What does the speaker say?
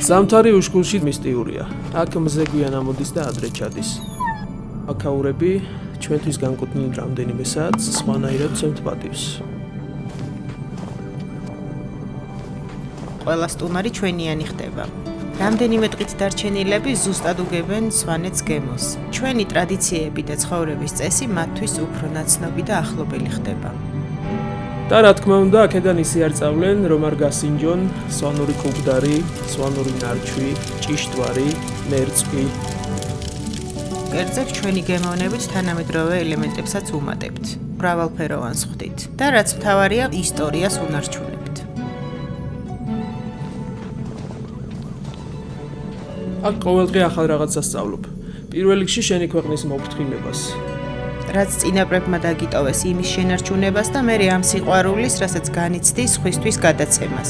ზამთარი უშკულში მისტიურია. აქ მზე გვიან ამოდის და ადრე ჩადის. აქაურები ჩვენთვის განკუთვნილ რამდენიმე საათს სხვანაირად ცემთ პატივს. ყველა სტუმარი ჩვენიანი ხდება. რამდენიმე დღით დარჩენილები ზუსტად უგებენ სვანეთს გემოს. ჩვენი ტრადიციები და ცხოვრების წესი მათთვის უფრო ნაცნობი და ახლობელი ხდება. და რა თქმა უნდა, აქედან ისე არ წავლენ, რომ არ გასინჯონ სვანური კუგდარი, სვანური ნარჩვი, ჭიშტვარი, მერწყვი. კერძებს ჩვენი გემოვნებით თანამედროვე ელემენტებსაც უმატებთ. მრავალფეროვანს ხვდით და რაც მთავარია, ისტორიას უნარჩუნებთ. აქ ყოველდღე ახალ რაღაცას სწავლობ. პირველ რიგში შენი ქვეყნის მოფრთხილებას. რაც წინაპრებმა დაგიტოვეს იმის შენარჩუნებას და მე ამ სიყვარულის, რასაც განიცდის სხვისთვის გადაცემას.